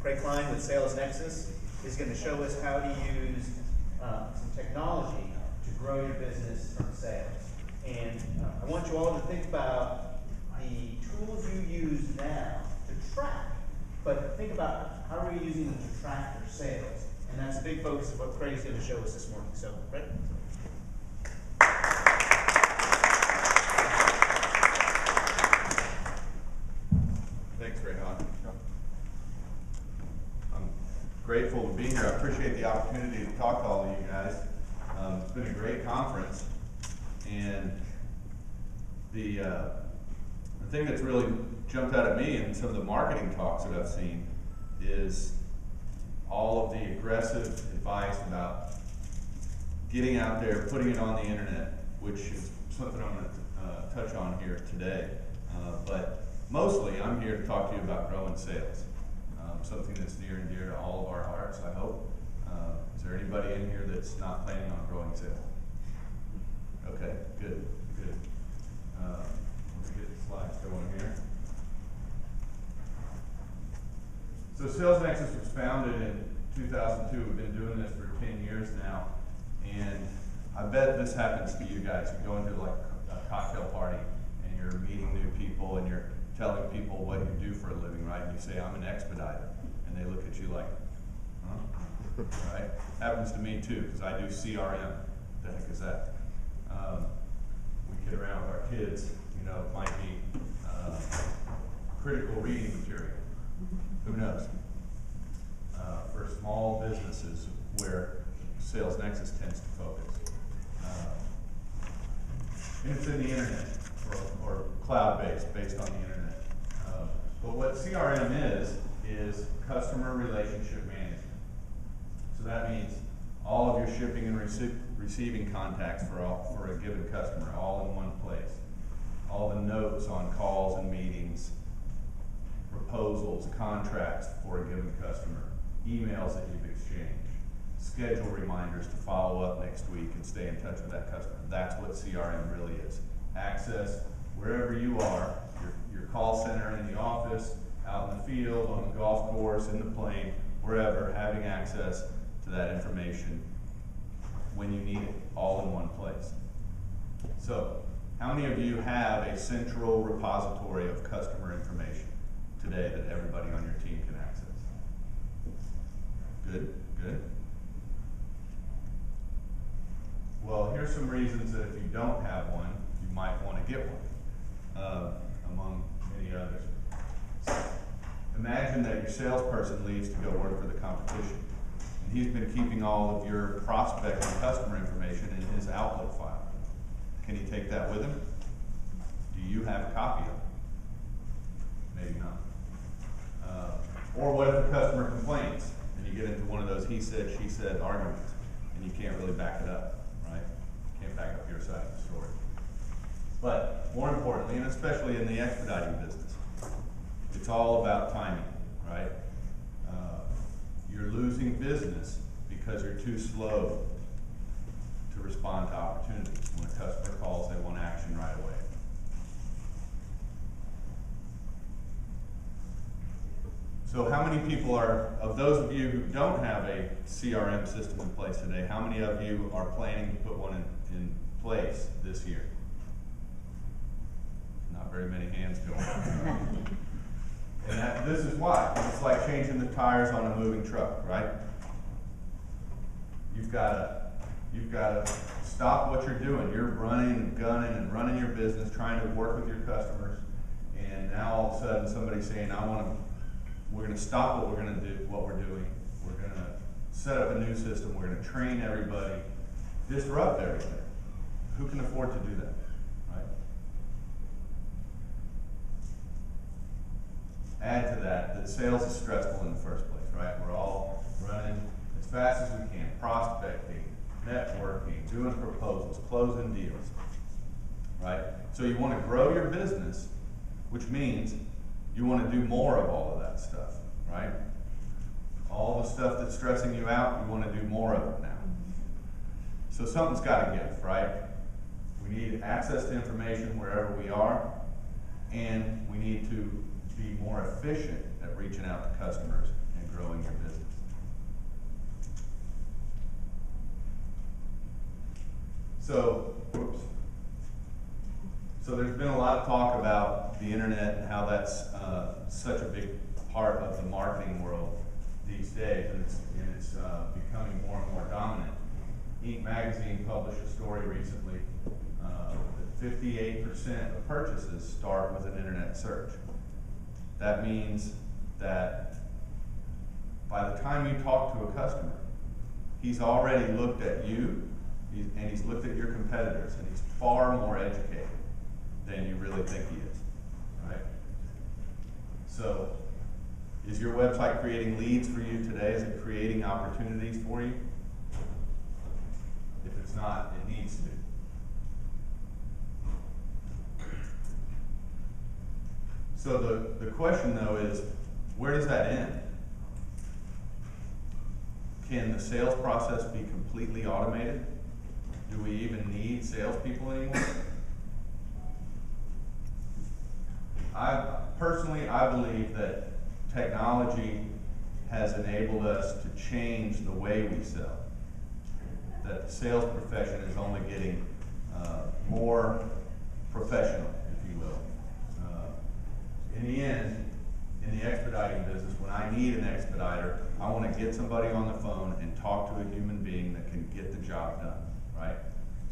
Craig Klein with Sales Nexus is going to show us how to use some technology to grow your business from sales. And I want you all to think about the tools you use now to track, but think about how are you using them to track your sales. And that's a big focus of what Craig's going to show us this morning. So, Craig? Thanks, Rayhan. I'm grateful to be here. I appreciate the opportunity to talk to all of you guys. It's been a great conference, and the thing that's really jumped out at me in some of the marketing talks that I've seen is all of the aggressive advice about getting out there, putting it on the internet, which is something I'm going to touch on here today. But mostly, I'm here to talk to you about growing sales, something that's near and dear to all of our hearts, I hope. Is there anybody in here that's not planning on growing sales? Okay, good, good. Let's get the slides going here. So Sales Nexus was founded in 2002. We've been doing this for 10 years now, and I bet this happens to you guys. You go into like a cocktail party, and you're meeting new people, and you're telling people what you do for a living, right? And you say, I'm an expediter. And they look at you like, huh? Right? Happens to me too, because I do CRM. What the heck is that? We kid around with our kids, you know, it might be critical reading material. Who knows? For small businesses where Sales Nexus tends to focus. And it's in the internet, or cloud-based, based on the internet. But what CRM is customer relationship management. So that means all of your shipping and receiving contacts for a given customer, all in one place. All the notes on calls and meetings, proposals, contracts for a given customer, emails that you've exchanged, schedule reminders to follow up next week and stay in touch with that customer. That's what CRM really is. Access wherever you are, your call center in the office, out in the field, on the golf course, in the plane, wherever, having access to that information when you need it, all in one place. So, how many of you have a central repository of customer information today that everybody on your team can access? Good, good. Well, here's some reasons that if you don't have one, you might want to get one, among many others. Imagine that your salesperson leaves to go work for the competition, and he's been keeping all of your prospect and customer information in his Outlook file. Can he take that with him? Do you have a copy of it? Maybe not. Or what if the customer complains and you get into one of those he said, she said arguments and you can't really back it up, right? You can't back up your side of the story. But more importantly, and especially in the expediting business, it's all about timing, right? You're losing business because you're too slow to respond to opportunities. When a customer calls, they want action right away. So how many people are, of those of you who don't have a CRM system in place today, how many of you are planning to put one in place this year? Not very many hands going up. And this is why. It's like changing the tires on a moving truck, right? You've got to stop what you're doing. You're running and gunning and running your business, trying to work with your customers, and now all of a sudden somebody's saying, we're going to stop what we're doing. We're going to set up a new system. We're going to train everybody, disrupt everything. Who can afford to do that, right? Add to that sales is stressful in the first place, right? We're all running as fast as we can, prospecting, networking, doing proposals, closing deals, right? So you want to grow your business, which means you want to do more of all of that stuff, right? All the stuff that's stressing you out, you want to do more of it now. So something's got to give, right? We need access to information wherever we are, and we need to be more efficient at reaching out to customers and growing your business. So there's been a lot of talk about the internet and how that's such a big part of the marketing world these days, and it's becoming more and more dominant. Inc. magazine published a story recently that 58% of purchases start with an internet search. That means that by the time you talk to a customer, he's already looked at you, and he's looked at your competitors, and he's far more educated than you really think he is, right? So, is your website creating leads for you today? Is it creating opportunities for you? If it's not, it needs to. So the question though is, where does that end? Can the sales process be completely automated? Do we even need salespeople anymore? I believe that technology has enabled us to change the way we sell. That the sales profession is only getting more professional, if you will. In the end, in the expediting business, when I need an expediter, I want to get somebody on the phone and talk to a human being that can get the job done, right?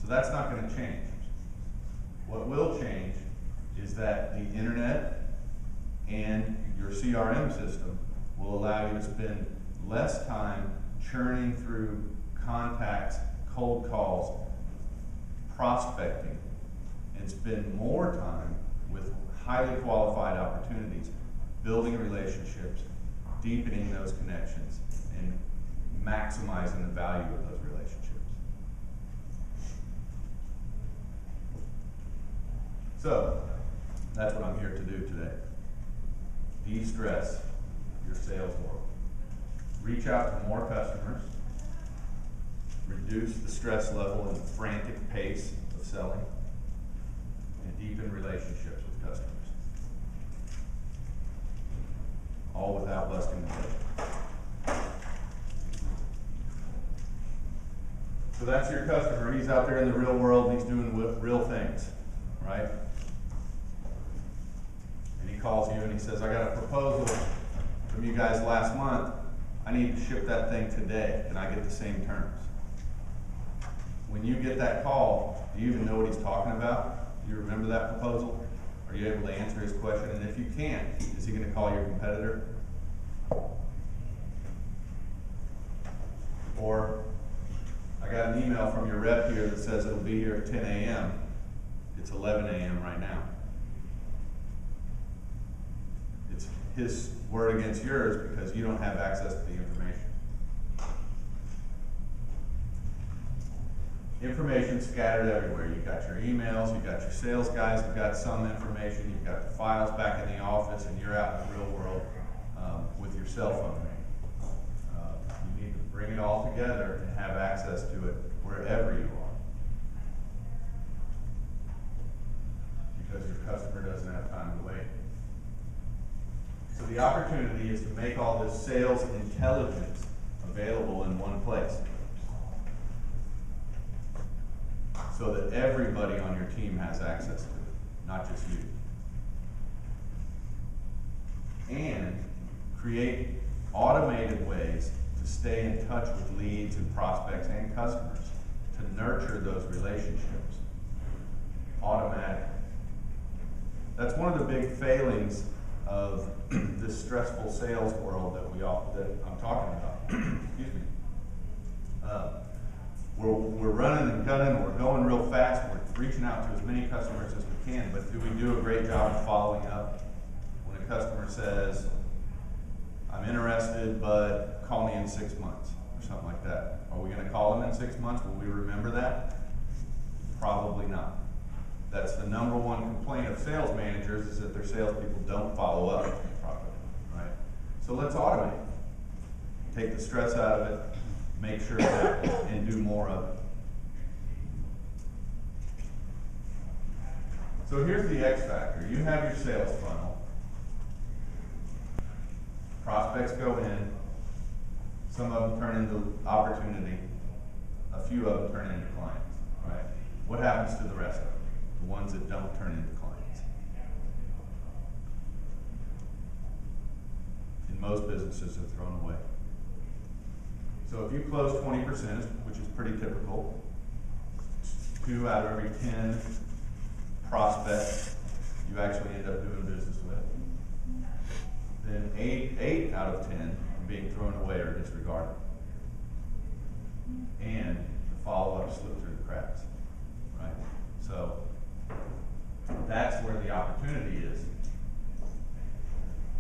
So that's not going to change. What will change is that the internet and your CRM system will allow you to spend less time churning through contacts, cold calls, prospecting, and spend more time with highly qualified opportunities, building relationships, deepening those connections, and maximizing the value of those relationships. So, that's what I'm here to do today. De-stress your sales world. Reach out to more customers. Reduce the stress level and the frantic pace of selling. And deepen relationships with customers. All without busting the budget. So that's your customer. He's out there in the real world and he's doing real things, right? And he calls you and he says, I got a proposal from you guys last month. I need to ship that thing today. Can I get the same terms? When you get that call, do you even know what he's talking about? Do you remember that proposal? Are you able to answer his question? And if you can't, is he going to call your competitor? Or, I got an email from your rep here that says it'll be here at 10 a.m. It's 11 a.m. right now. It's his word against yours because you don't have access to the information. Information scattered everywhere. You've got your emails, you've got your sales guys, you've got some information, you've got the files back in the office, and you're out in the real world with your cell phone. You need to bring it all together and have access to it wherever you are. Because your customer doesn't have time to wait. So the opportunity is to make all this sales intelligence available in one place, so that everybody on your team has access to it, not just you. And create automated ways to stay in touch with leads and prospects and customers, to nurture those relationships automatically. That's one of the big failings of this stressful sales world that I'm talking about. Excuse me. We're running and gunning, we're going real fast, we're reaching out to as many customers as we can, but do we do a great job of following up? When a customer says, I'm interested, but call me in 6 months, or something like that. Are we gonna call them in 6 months? Will we remember that? Probably not. That's the number one complaint of sales managers, is that their salespeople don't follow up properly, right? So let's automate. Take the stress out of it, make sure it happens, and do more of it. So here's the X factor. You have your sales funnel. Prospects go in, Some of them turn into opportunity. A few of them turn into clients, right? What happens to the rest of them? The ones that don't turn into clients? In most businesses, they're thrown away. So if you close 20%, which is pretty typical, 2 out of every 10 prospects you actually end up doing business with, then 8 out of 10 are being thrown away or disregarded. And the follow-up slipped through the cracks, right? So that's where the opportunity is.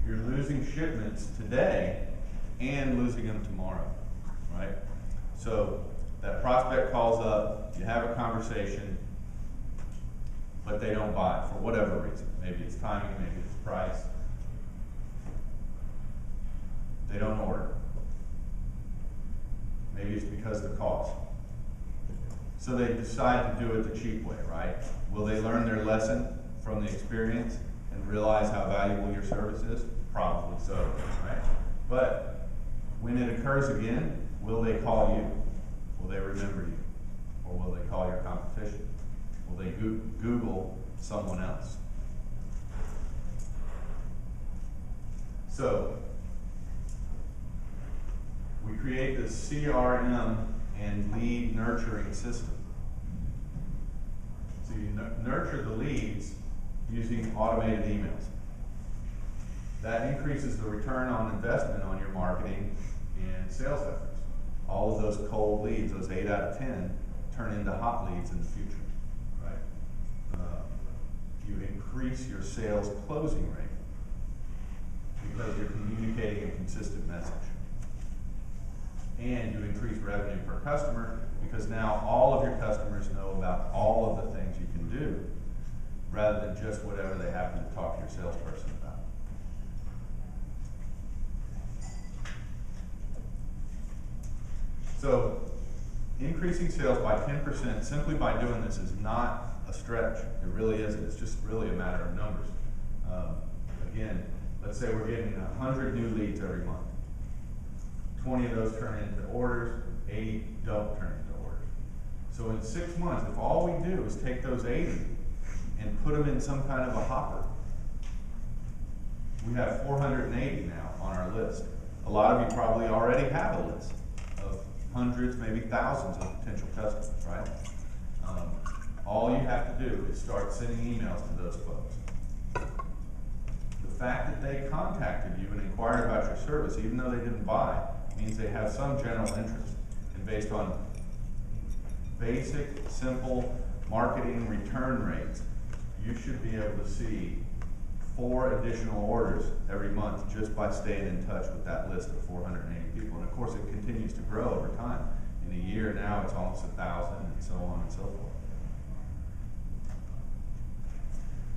You're losing shipments today and losing them tomorrow, right? So that prospect calls up, you have a conversation, but they don't buy for whatever reason. Maybe it's timing, maybe it's price. They don't order. Maybe it's because of the cost. So they decide to do it the cheap way, right? Will they learn their lesson from the experience and realize how valuable your service is? Probably so, right? But when it occurs again, will they call you? Will they remember you? Or will they call your competition? Will they Google someone else? So we create this CRM and lead nurturing system. So you nurture the leads using automated emails. That increases the return on investment on your marketing and sales efforts. All of those cold leads, those 8 out of 10, turn into hot leads in the future, right? You increase your sales closing rate because you're communicating a consistent message. And you increase revenue per customer because now all of your customers know about all of the things you can do rather than just whatever they happen to talk to your salesperson about. So increasing sales by 10% simply by doing this is not a stretch. It really isn't. It's just really a matter of numbers. Again, let's say we're getting 100 new leads every month. 20 of those turn into orders, 80 don't turn into orders. So in 6 months, if all we do is take those 80 and put them in some kind of a hopper, we have 480 now on our list. A lot of you probably already have a list of hundreds, maybe thousands of potential customers, right? All you have to do is start sending emails to those folks. The fact that they contacted you and inquired about your service, even though they didn't buy, means they have some general interest. And based on basic, simple marketing return rates, you should be able to see 4 additional orders every month just by staying in touch with that list of 480 people. And of course, it continues to grow over time. In a year now, it's almost 1,000 and so on and so forth.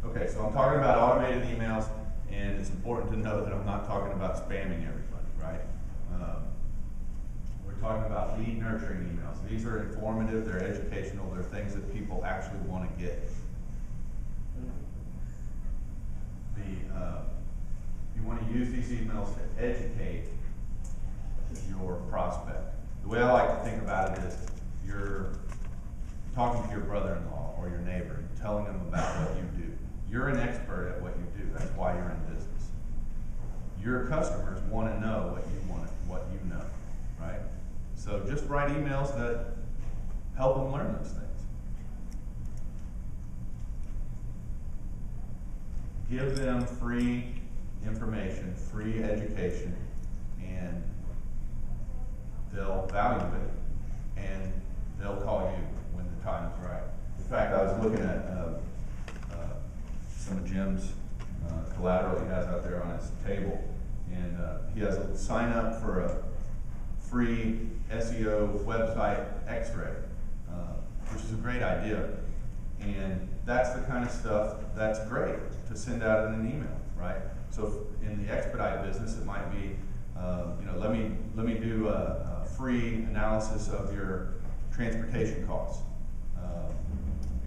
Okay, so I'm talking about automated emails, and it's important to know that I'm not talking about spamming everybody, right? We're talking about lead nurturing emails. These are informative, they're educational, they're things that people actually want to get. You want to use these emails to educate your prospect. The way I like to think about it is you're talking to your brother-in-law or your neighbor and telling them about what you do. You're an expert at what you do. That's why you're in business. Your customers want to know what you know, right? So just write emails that help them learn those things. Give them free information, free education, and they'll value it, and they'll call you when the time is right. In fact, I was looking at some of Jim's collateral he has out there on his table, and he has a sign up for a free SEO website X-ray, which is a great idea. And that's the kind of stuff that's great to send out in an email, right? So in the expedite business, it might be, let me do a free analysis of your transportation costs,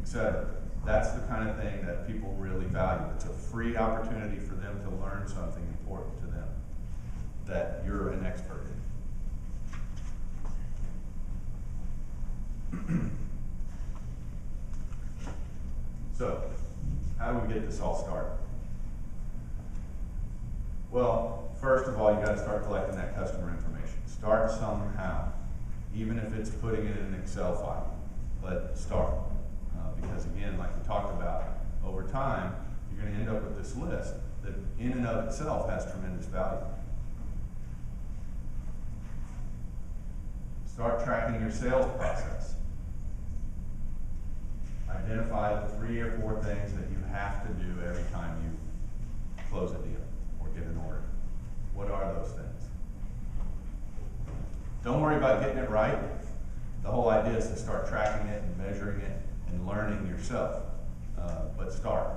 etc. That's the kind of thing that people really value. It's a free opportunity for them to learn something important to them that you're an expert in. this all started? Well, first of all, you gotta start collecting that customer information. Start somehow, even if it's putting it in an Excel file, but start. Because again, like we talked about, over time, you're gonna end up with this list that in and of itself has tremendous value. Start tracking your sales process. Identify the 3 or 4 things that you have to do every time you close a deal or get an order. What are those things? Don't worry about getting it right. The whole idea is to start tracking it and measuring it and learning yourself. But start.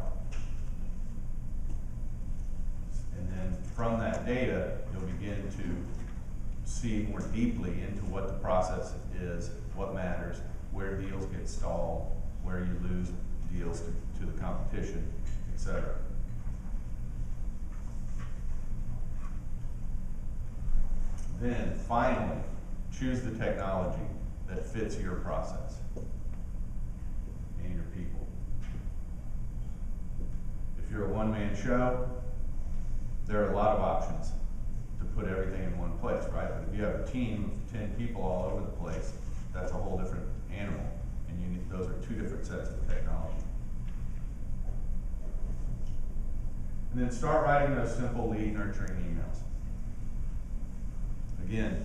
And then from that data, you'll begin to see more deeply into what the process is, what matters, where deals get stalled, where you lose deals to the competition, etc. Then finally, choose the technology that fits your process and your people. If you're a one-man show, there are a lot of options to put everything in one place, right? But if you have a team of 10 people all over the place, that's a whole different animal. And you need, those are 2 different sets of technology. And then start writing those simple lead nurturing emails. Again,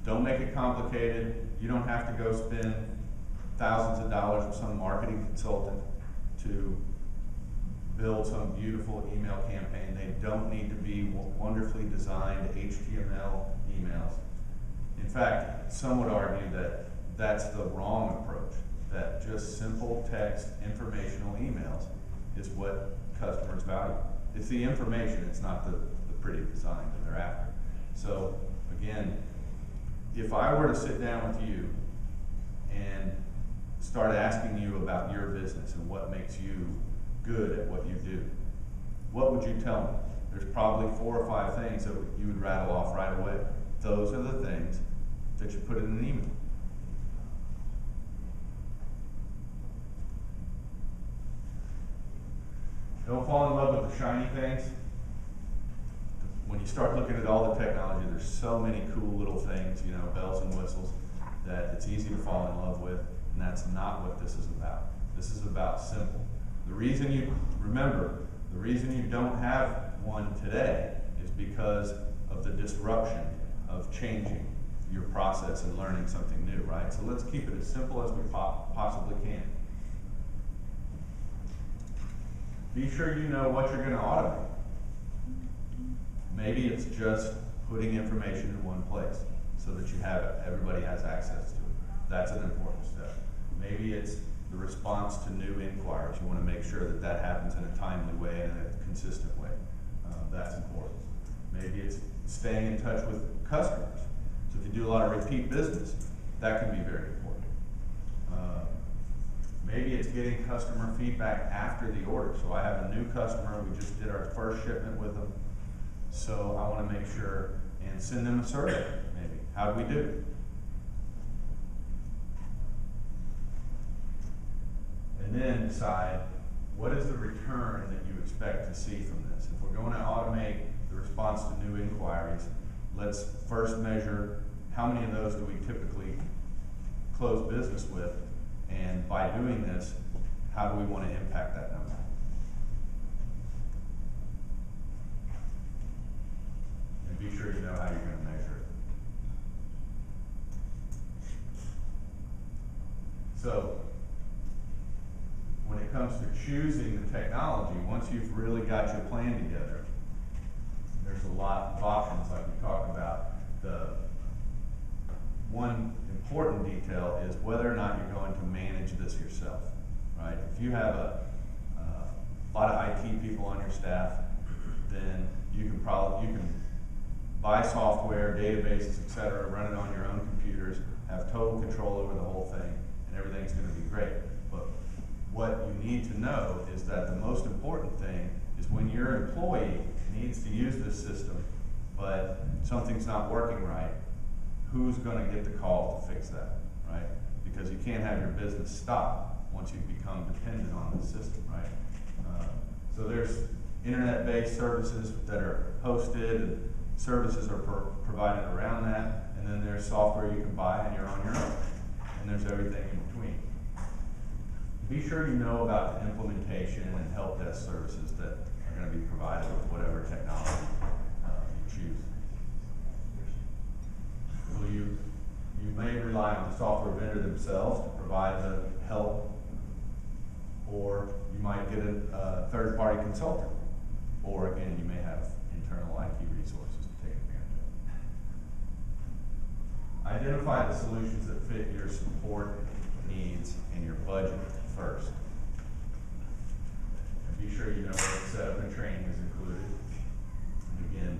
don't make it complicated. You don't have to go spend thousands of dollars with some marketing consultant to build some beautiful email campaign. They don't need to be wonderfully designed HTML emails. In fact, some would argue that that's the wrong approach, that just simple text informational emails is what customers value. It's the information, it's not the pretty design that they're after. So again, if I were to sit down with you and start asking you about your business and what makes you good at what you do, what would you tell me? There's probably 4 or 5 things that you would rattle off right away. Those are the things that you put in an email. Don't fall in love with the shiny things. When you start looking at all the technology, there's so many cool little things, you know, bells and whistles, that it's easy to fall in love with, and that's not what this is about. This is about simple. The reason you don't have one today is because of the disruption of changing your process and learning something new, right? So let's keep it as simple as we possibly can. Be sure you know what you're going to automate. Maybe it's just putting information in one place so that you have it, everybody has access to it. That's an important step. Maybe it's the response to new inquiries. You want to make sure that that happens in a timely way and in a consistent way. That's important. Maybe it's staying in touch with customers. So if you do a lot of repeat business, that can be very important. Maybe it's getting customer feedback after the order. So I have a new customer, we just did our first shipment with them. So I want to make sure and send them a survey, maybe. How do we do? And then decide, what is the return that you expect to see from this? If we're going to automate the response to new inquiries, let's first measure how many of those do we typically close business with, and by doing this, how do we want to impact that number? And be sure you know how you're going to measure it. So, when it comes to choosing the technology, once you've really got your plan together, there's a lot of options like we talked about. The one important detail is whether or not you're going to manage this yourself, right? If you have a lot of IT people on your staff, then you can buy software, databases, etc., run it on your own computers, have total control over the whole thing, and everything's going to be great. But what you need to know is that the most important thing is when your employee needs to use this system, but something's not working right, who's going to get the call to fix that, right? Because you can't have your business stop once you become dependent on the system, right? So there's internet-based services that are hosted, and services are provided around that, and then there's software you can buy and you're on your own. And there's everything in between. Be sure you know about the implementation and help desk services that are going to be provided with whatever technology you choose. Well, you may rely on the software vendor themselves to provide the help, or you might get a third-party consultant, or again, you may have internal IT resources to take advantage of. Identify the solutions that fit your support needs and your budget first. And be sure you know what setup and training is included. And again,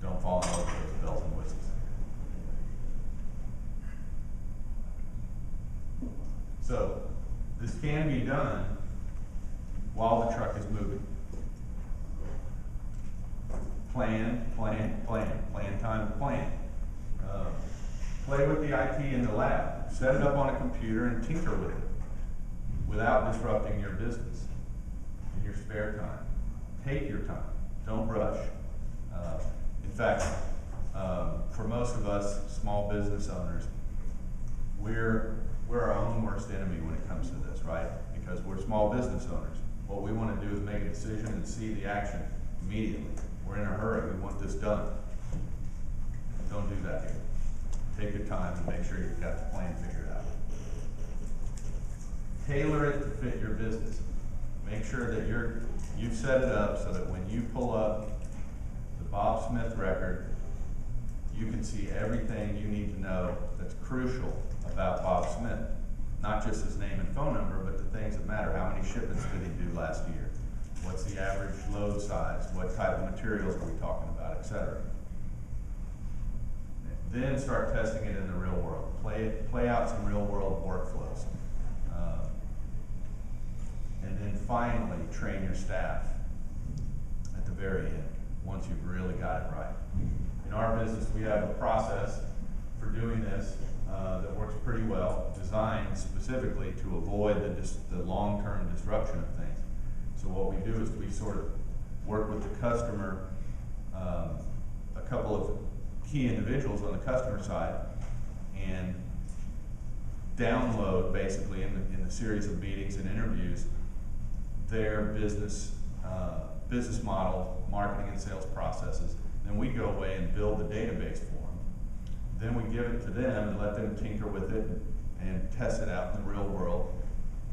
don't fall in love with those bells and whistles. So, this can be done while the truck is moving. Plan time to plan. Play with the IT in the lab. Set it up on a computer and tinker with it without disrupting your business in your spare time. Take your time. Don't rush. In fact, for most of us small business owners, we're our own worst enemy when it comes to this, right? Because we're small business owners. What we want to do is make a decision and see the action immediately. We're in a hurry. We want this done. Don't do that here. Take your time and make sure you've got the plan figured out. Tailor it to fit your business. Make sure that you've set it up so that when you pull up the Bob Smith record, you can see everything you need to know that's crucial about Bob Smith. Not just his name and phone number, but the things that matter. How many shipments did he do last year? What's the average load size? What type of materials are we talking about, etc. Then start testing it in the real world. Play out some real world workflows. And then finally train your staff at the very end, once you've really got it right. In our business, we have a process for doing this that works pretty well, designed specifically to avoid the long-term disruption of things. So what we do is we sort of work with the customer, a couple of key individuals on the customer side, and download basically in the series of meetings and interviews their business model, marketing and sales processes. Then we go away and build the database for them. Then we give it to them and let them tinker with it and test it out in the real world.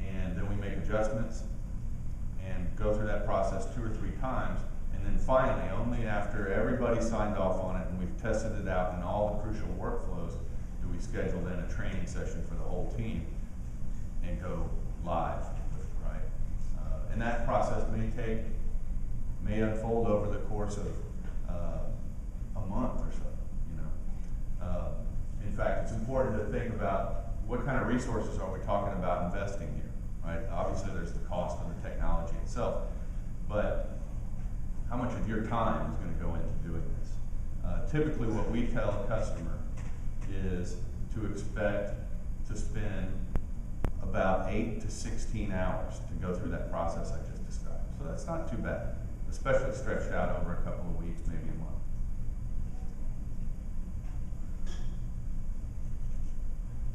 And then we make adjustments and go through that process 2 or 3 times. And then finally, only after everybody signed off on it and we've tested it out in all the crucial workflows, do we schedule then a training session for the whole team and go live with it, right? And that process may unfold over the course of a month or so, you know. In fact, it's important to think about what kind of resources are we talking about investing here, right? Obviously, there's the cost of the technology itself, but how much of your time is going to go into doing this? Typically, what we tell a customer is to expect to spend about 8 to 16 hours to go through that process I just described. So that's not too bad, especially stretched out over a couple of weeks, maybe a month.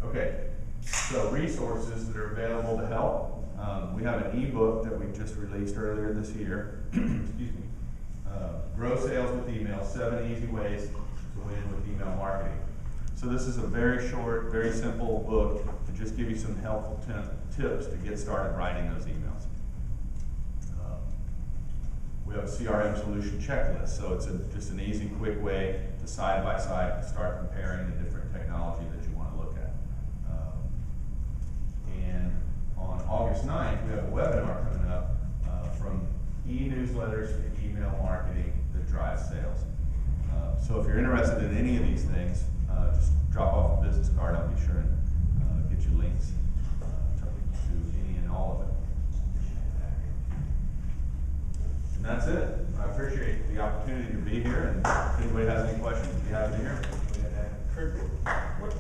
Okay, so resources that are available to help. We have an ebook that we just released earlier this year. Excuse me. Grow Sales with Email, 7 Easy Ways to Win with Email Marketing. So this is a very short, very simple book to just give you some helpful tips to get started writing those emails. We have a CRM solution checklist, so it's just an easy, quick way to side by side start comparing the different technology that you want to look at. And on August 9th, we have a webinar coming up from e-newsletters to email marketing that drives sales. So if you're interested in any of these things, just drop off a business card. I'll be sure and get you links to any and all of it. And that's it. I appreciate the opportunity to be here, and if anybody has any questions, I'd be happy to hear them. Kurt, what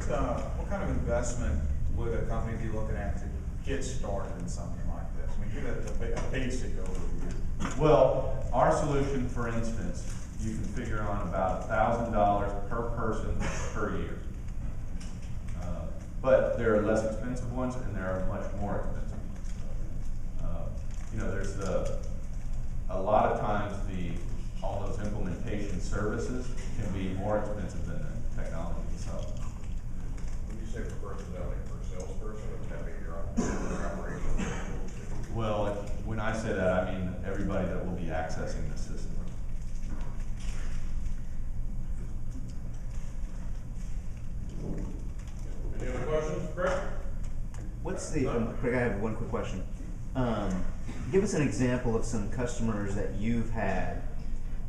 kind of investment would a company be looking at to get started in something like this? I mean, give it a basic overview. Well, our solution, for instance, you can figure on about $1,000 per person per year. But there are less expensive ones and there are much more expensive. You know, there's a lot of times all those implementation services can be more expensive than the technology itself. When you say for personality, for a salesperson, it's gotta be your operation. Well, when I say that, I mean everybody that will be accessing the system. Any other questions, Craig? What's the, Craig, I have one quick question. Give us an example of some customers that you've had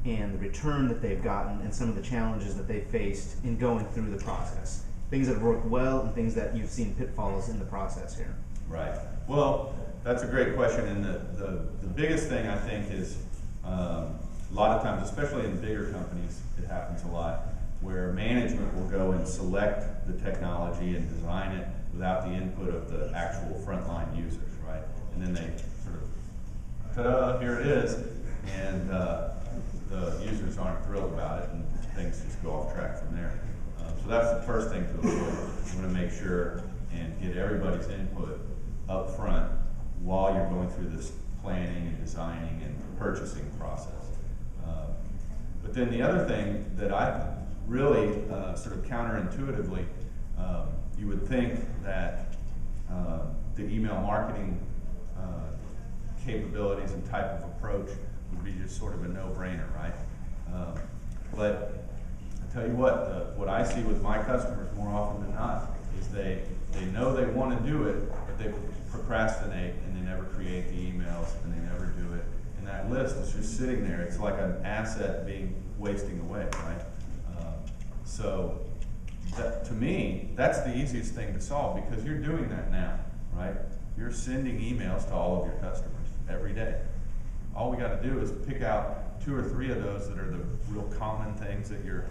and the return that they've gotten and some of the challenges that they faced in going through the process. Things that have worked well and things that you've seen pitfalls in the process here. Right. Well, that's a great question, and the biggest thing I think is a lot of times, especially in bigger companies, it happens a lot, where management will go and select the technology and design it without the input of the actual frontline users, right? And then they sort of, ta-da, here it is, and the users aren't thrilled about it, and things just go off track from there. So that's the first thing to avoid. You want to make sure and get everybody's input up front while you're going through this planning and designing and purchasing process. But then the other thing that I really sort of counterintuitively, you would think that the email marketing capabilities and type of approach would be just sort of a no-brainer, right? But I tell you what I see with my customers more often than not is they know they want to do it, but they procrastinate and they never create the emails and they never do it. And that list is just sitting there. It's like an asset wasting away, right? So to me, that's the easiest thing to solve because you're doing that now, right? You're sending emails to all of your customers every day. All we got to do is pick out 2 or 3 of those that are the real common things that you're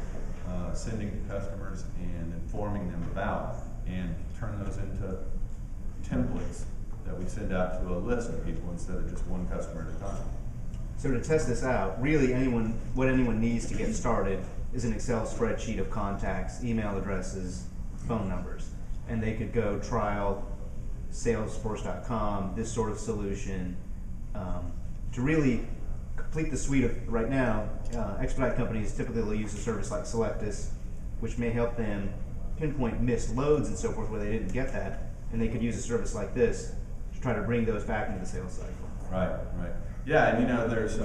sending to customers and informing them about, and turn those into templates that we send out to a list of people instead of just one customer at a time. So to test this out, really what anyone needs to get started is an Excel spreadsheet of contacts, email addresses, phone numbers. And they could go trial Salesforce.com, this sort of solution, to really complete the suite of, right now, expedite companies typically will use a service like Selectus, which may help them pinpoint missed loads and so forth where they didn't get that, and they could use a service like this to try to bring those back into the sales cycle. Right. Yeah, and you know, there's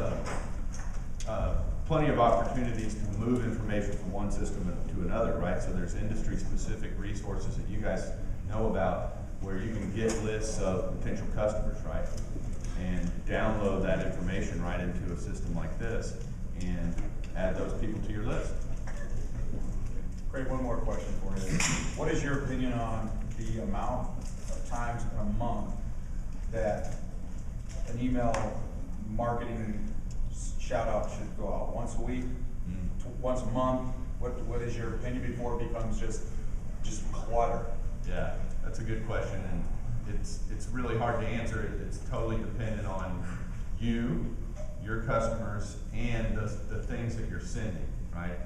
plenty of opportunities to move information from one system to another, right? So there's industry-specific resources that you guys know about where you can get lists of potential customers, right? And download that information right into a system like this and add those people to your list. Great, one more question for you. What is your opinion on the amount of times in a month that an email marketing shout out should go out? Once a week? Once a month? What is your opinion before it becomes just clutter? Yeah, that's a good question, and it's really hard to answer. It's totally dependent on you, your customers, and the things that you're sending, right?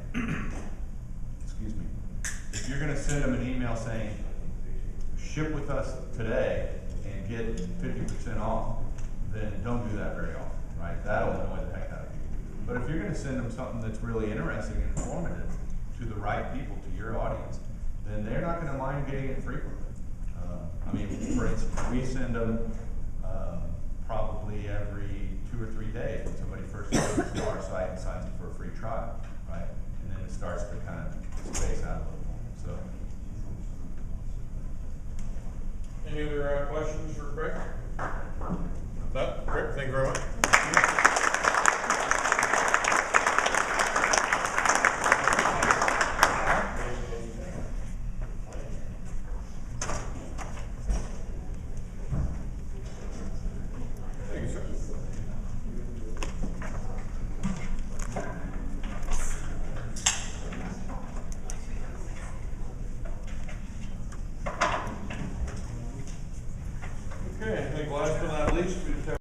Excuse me. If you're going to send them an email saying, ship with us today and get 50% off, then don't do that very often, right? That'll annoy the heck out of people. But if you're going to send them something that's really interesting and informative to the right people, to your audience, then they're not going to mind getting it frequently. I mean, for instance, we send them probably every 2 or 3 days when somebody first goes to our site and signs up for a free trial, right? And then it starts to kind of space out a little more. So. Any other questions for Craig? No? Craig, thank you very much. Okay, I think last but not least, we just have